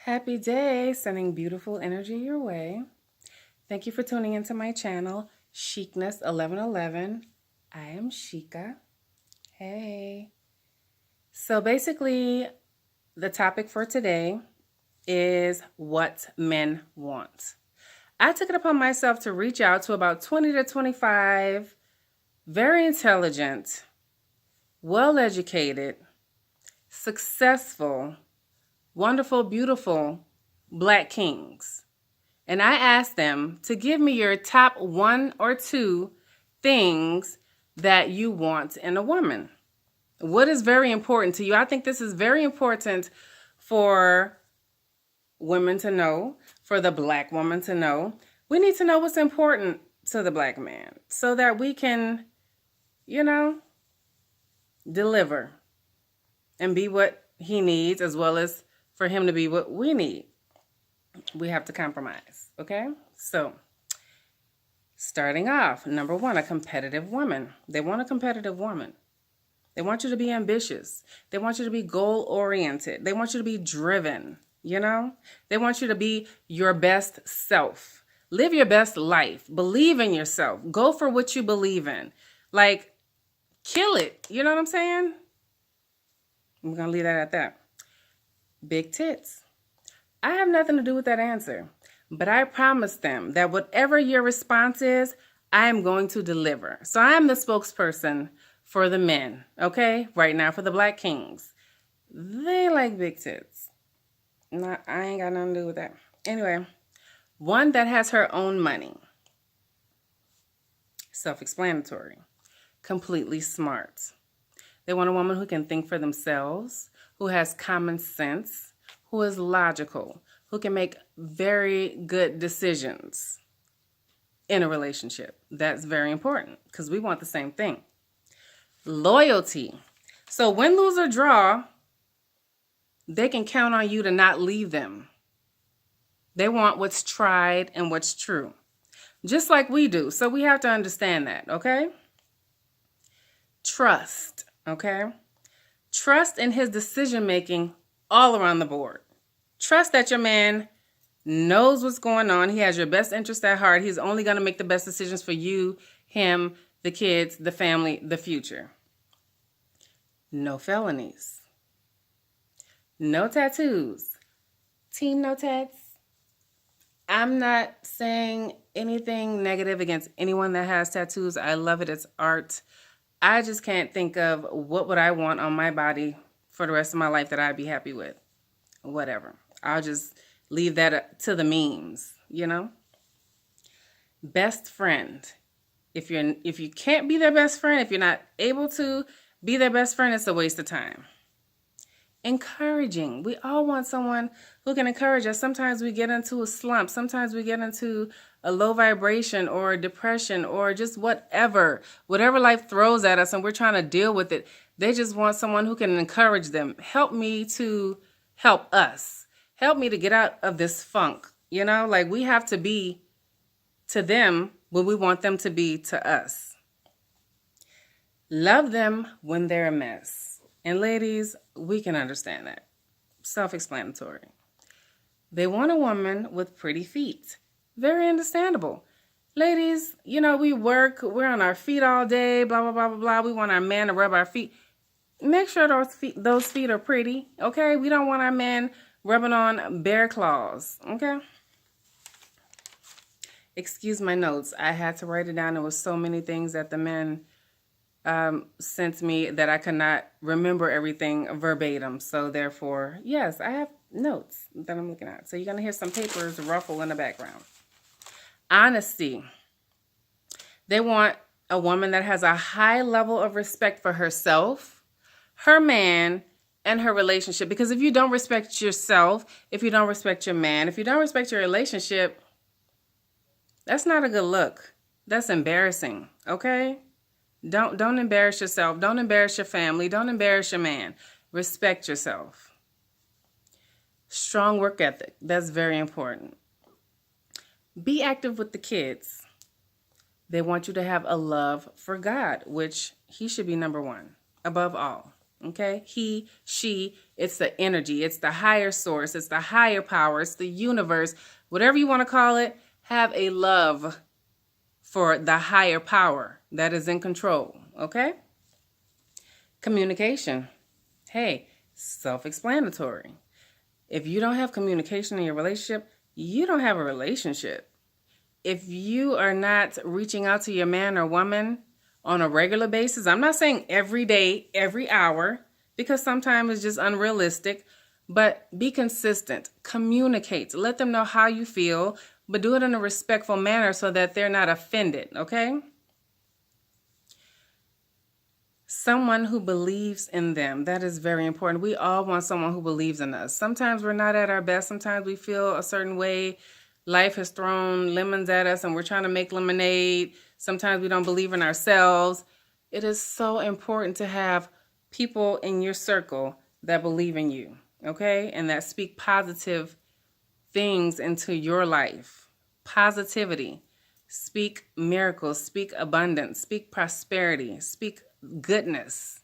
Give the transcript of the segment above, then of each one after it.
Happy day, sending beautiful energy your way. Thank you for tuning into my channel, Chicness 1111. I am Chica. Hey. So basically, the topic for today is what men want. I took it upon myself to reach out to about 20 to 25 very intelligent, well-educated, successful, wonderful, beautiful Black kings. And I asked them to give me your top one or two things that you want in a woman. What is very important to you? I think this is very important for women to know, for the Black woman to know. We need to know what's important to the Black man so that we can, deliver and be what he needs as well as for him to be what we need. We have to compromise, okay? So, starting off, number one, a competitive woman. They want a competitive woman. They want you to be ambitious. They want you to be goal-oriented. They want you to be driven, They want you to be your best self. Live your best life. Believe in yourself. Go for what you believe in. Like, kill it. You know what I'm saying? I'm going to leave that at that. Big tits. I have nothing to do with that answer, but I promise them that whatever your response is, I am going to deliver. So I am the spokesperson for the men, okay? Right now for the Black kings. They like big tits. No, I ain't got nothing to do with that. Anyway, one that has her own money. Self-explanatory. Completely smart. They want a woman who can think for themselves, who has common sense, who is logical, who can make very good decisions in a relationship. That's very important because we want the same thing. Loyalty. So win, lose, or draw, they can count on you to not leave them. They want what's tried and what's true, just like we do. So we have to understand that, okay? Trust, okay? Trust in his decision-making all around the board. Trust that your man knows what's going on. He has your best interest at heart. He's only going to make the best decisions for you, him, the kids, the family, the future. No felonies. No tattoos. Team no tats. I'm not saying anything negative against anyone that has tattoos. I love it. It's art. I just can't think of what would I want on my body for the rest of my life that I'd be happy with. Whatever. I'll just leave that to the memes, Best friend. If you can't be their best friend, if you're not able to be their best friend, it's a waste of time. Encouraging. We all want someone who can encourage us. Sometimes we get into a slump. Sometimes we get into a low vibration or depression or just whatever life throws at us and we're trying to deal with it. They just want someone who can encourage them. Help me to help us. Help me to get out of this funk. Like we have to be to them what we want them to be to us. Love them when they're a mess. And ladies, we can understand that. Self-explanatory. They want a woman with pretty feet. Very understandable. Ladies, we work, we're on our feet all day, blah, blah, blah, blah, blah. We want our man to rub our feet. Make sure those feet are pretty, okay? We don't want our man rubbing on bear claws, okay? Excuse my notes. I had to write it down. There was so many things that the men sent me that I could not remember everything verbatim. So therefore, yes, I have notes that I'm looking at. So you're going to hear some papers ruffle in the background. Honesty. They want a woman that has a high level of respect for herself, her man, and her relationship. Because if you don't respect yourself, if you don't respect your man, if you don't respect your relationship, that's not a good look. That's embarrassing, okay? Don't embarrass yourself. Don't embarrass your family. Don't embarrass your man. Respect yourself. Strong work ethic. That's very important. Be active with the kids. They want you to have a love for God, which he should be number one, above all. Okay? He, she, it's the energy. It's the higher source. It's the higher power. It's the universe. Whatever you want to call it, have a love for the higher power that is in control. Okay? Communication. Hey, self-explanatory. If you don't have communication in your relationship, you don't have a relationship. If you are not reaching out to your man or woman on a regular basis, I'm not saying every day, every hour, because sometimes it's just unrealistic, but be consistent, communicate, let them know how you feel, but do it in a respectful manner so that they're not offended, okay? Someone who believes in them. That is very important. We all want someone who believes in us. Sometimes we're not at our best. Sometimes we feel a certain way. Life has thrown lemons at us and we're trying to make lemonade. Sometimes we don't believe in ourselves. It is so important to have people in your circle that believe in you, okay? And that speak positive things into your life. Positivity. Speak miracles. Speak abundance. Speak prosperity. Speak goodness.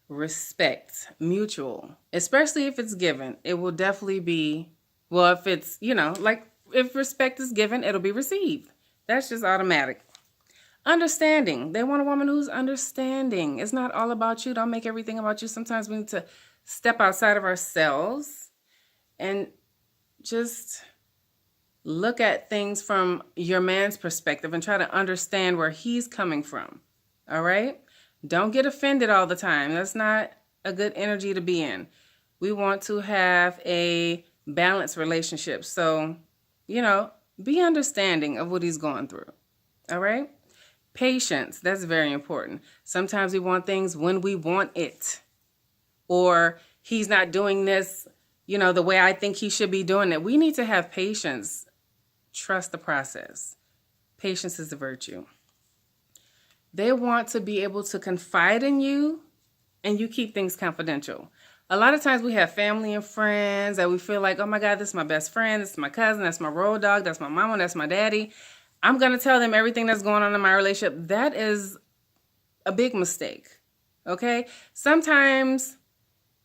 Respect, mutual, especially if it's given, it will definitely be, well, if it's, like if respect is given, it'll be received. That's just automatic. Understanding. They want a woman who's understanding. It's not all about you. Don't make everything about you. Sometimes we need to step outside of ourselves and just look at things from your man's perspective and try to understand where he's coming from. All right? Don't get offended all the time. That's not a good energy to be in. We want to have a balanced relationship. So, be understanding of what he's going through. All right? Patience. That's very important. Sometimes we want things when we want it. Or he's not doing this, the way I think he should be doing it. We need to have patience. Trust the process. Patience is a virtue. They want to be able to confide in you and you keep things confidential. A lot of times we have family and friends that we feel like, oh my God, this is my best friend. This is my cousin. That's my road dog. That's my mama. That's my daddy. I'm going to tell them everything that's going on in my relationship. That is a big mistake. Okay? Sometimes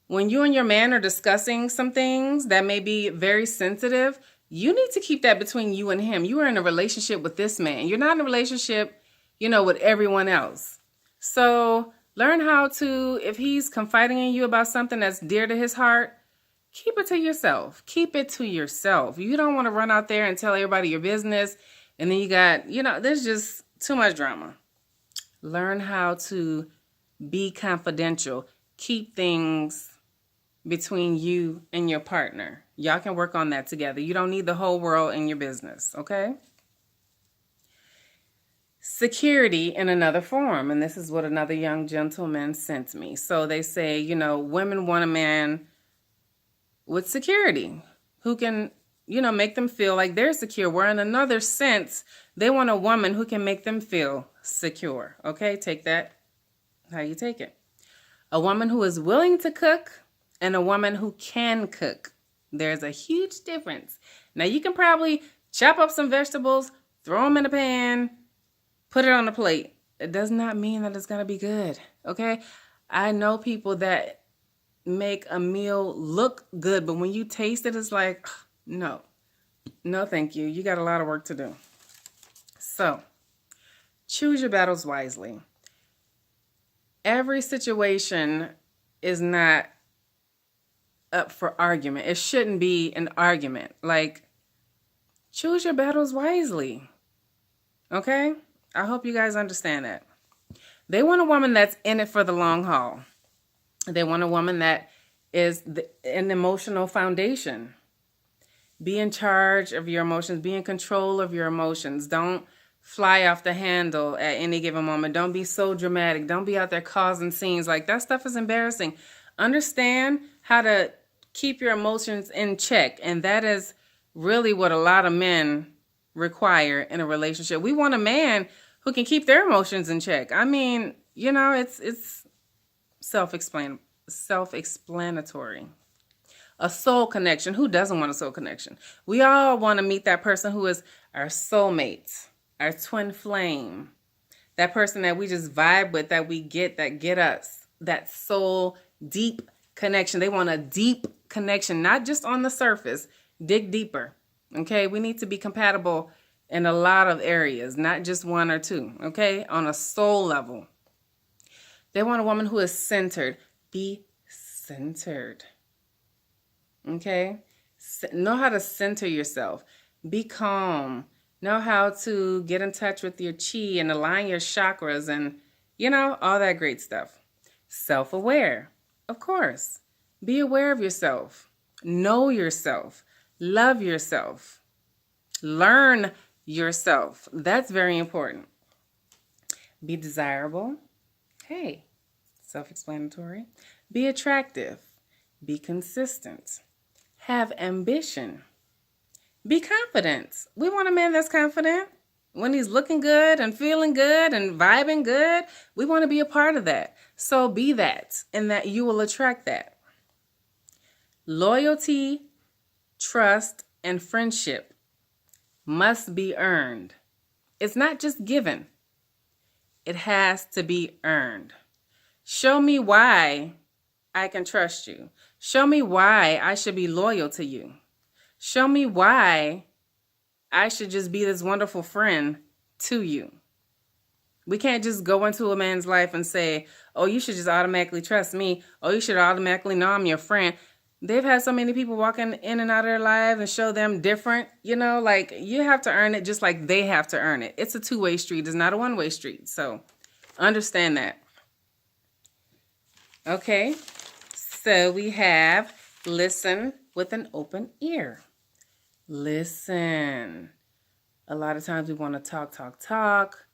when you and your man are discussing some things that may be very sensitive, you need to keep that between you and him. You are in a relationship with this man. You're not in a relationship with everyone else. So learn how to, if he's confiding in you about something that's dear to his heart, keep it to yourself. Keep it to yourself. You don't want to run out there and tell everybody your business. And then you got, there's just too much drama. Learn how to be confidential. Keep things between you and your partner. Y'all can work on that together. You don't need the whole world in your business, okay? Security in another form. And this is what another young gentleman sent me. So they say, women want a man with security who can, make them feel like they're secure. Where in another sense, they want a woman who can make them feel secure. Okay, take that how you take it. A woman who is willing to cook and a woman who can cook. There's a huge difference. Now, you can probably chop up some vegetables, throw them in a pan, put it on a plate. It does not mean that it's going to be good, okay? I know people that make a meal look good, but when you taste it, it's like, no, thank you. You got a lot of work to do. So, choose your battles wisely. Every situation is not up for argument. It shouldn't be an argument. Like, choose your battles wisely, okay? I hope you guys understand that. They want a woman that's in it for the long haul. They want a woman that is an emotional foundation. Be in charge of your emotions. Be in control of your emotions. Don't fly off the handle at any given moment. Don't be so dramatic. Don't be out there causing scenes. Like, that stuff is embarrassing. Understand how to keep your emotions in check. And that is really what a lot of men require in a relationship. We want a man who can keep their emotions in check. I mean, it's self-explanatory. A soul connection. Who doesn't want a soul connection? We all want to meet that person who is our soulmate, our twin flame, That person that we just vibe with, that we get, that get us, that soul deep connection. They want a deep connection, not just on the surface. Dig deeper. Okay, we need to be compatible in a lot of areas, not just one or two. Okay, on a soul level. They want a woman who is centered. Be centered. Okay, know how to center yourself. Be calm. Know how to get in touch with your chi and align your chakras and, all that great stuff. Self-aware, of course. Be aware of yourself. Know yourself. Love yourself. Learn yourself. That's very important. Be desirable. Hey, self-explanatory. Be attractive. Be consistent. Have ambition. Be confident. We want a man that's confident. When he's looking good and feeling good and vibing good, we want to be a part of that. So be that, and that you will attract that. Loyalty, trust, and friendship must be earned. It's not just given. It has to be earned. Show me why I can trust you. Show me why I should be loyal to you. Show me why I should just be this wonderful friend to you. We can't just go into a man's life and say, oh, you should just automatically trust me. Oh, you should automatically know I'm your friend. They've had so many people walking in and out of their lives and show them different, you have to earn it just like they have to earn it. It's a two-way street. It's not a one-way street. So understand that. Okay. So we have listen with an open ear. Listen. A lot of times we want to talk.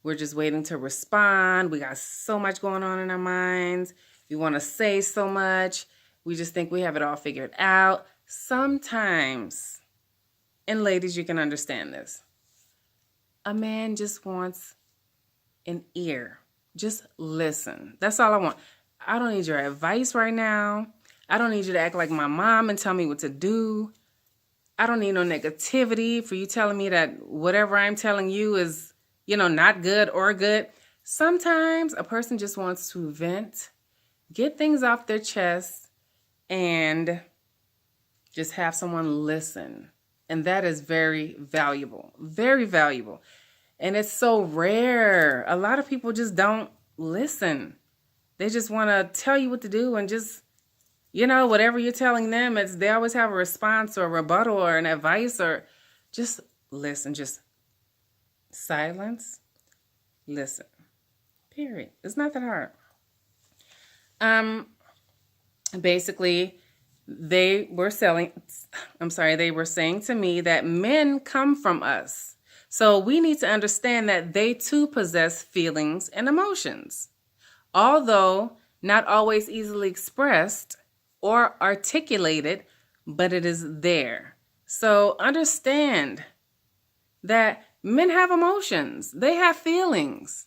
We're just waiting to respond. We got so much going on in our minds. We want to say so much. We just think we have it all figured out. Sometimes, and ladies, you can understand this. A man just wants an ear. Just listen. That's all I want. I don't need your advice right now. I don't need you to act like my mom and tell me what to do. I don't need no negativity for you telling me that whatever I'm telling you is, not good or good. Sometimes a person just wants to vent, get things off their chest, and just have someone listen. And that is very valuable, very valuable. And it's so rare. A lot of people just don't listen. They just want to tell you what to do and just, whatever you're telling them, they always have a response or a rebuttal or an advice, or just listen, just silence, listen, period. It's not that hard. Basically, they were saying to me that men come from us. So we need to understand that they too possess feelings and emotions. Although not always easily expressed or articulated, but it is there. So understand that men have emotions. They have feelings.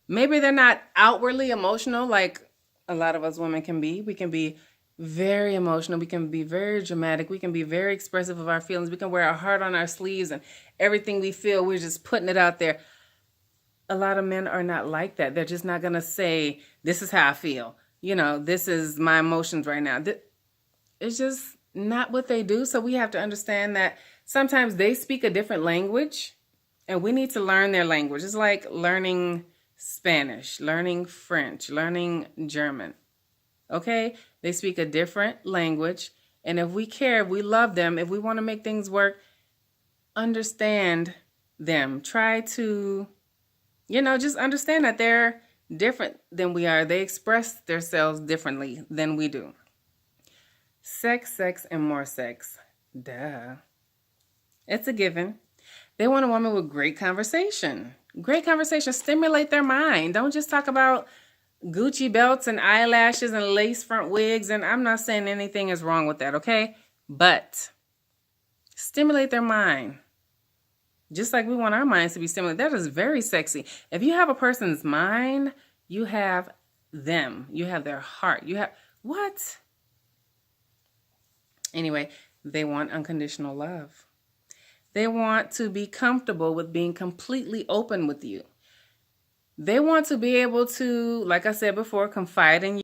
Maybe they're not outwardly emotional like a lot of us women can be. We can be very emotional. We can be very dramatic. We can be very expressive of our feelings. We can wear our heart on our sleeves, and everything we feel, we're just putting it out there. A lot of men are not like that. They're just not going to say, this is how I feel. This is my emotions right now. It's just not what they do. So we have to understand that sometimes they speak a different language and we need to learn their language. It's like learning Spanish, learning French, learning German. Okay? They speak a different language. And if we care, if we love them, if we want to make things work, understand them. Try to, just understand that they're different than we are. They express themselves differently than we do. Sex, and more sex. Duh. It's a given. They want a woman with great conversation. Great conversation. Stimulate their mind. Don't just talk about Gucci belts and eyelashes and lace front wigs. And I'm not saying anything is wrong with that, okay? But stimulate their mind. Just like we want our minds to be stimulated. That is very sexy. If you have a person's mind, you have them. You have their heart. You have what? Anyway, they want unconditional love. They want to be comfortable with being completely open with you. They want to be able to, like I said before, confide in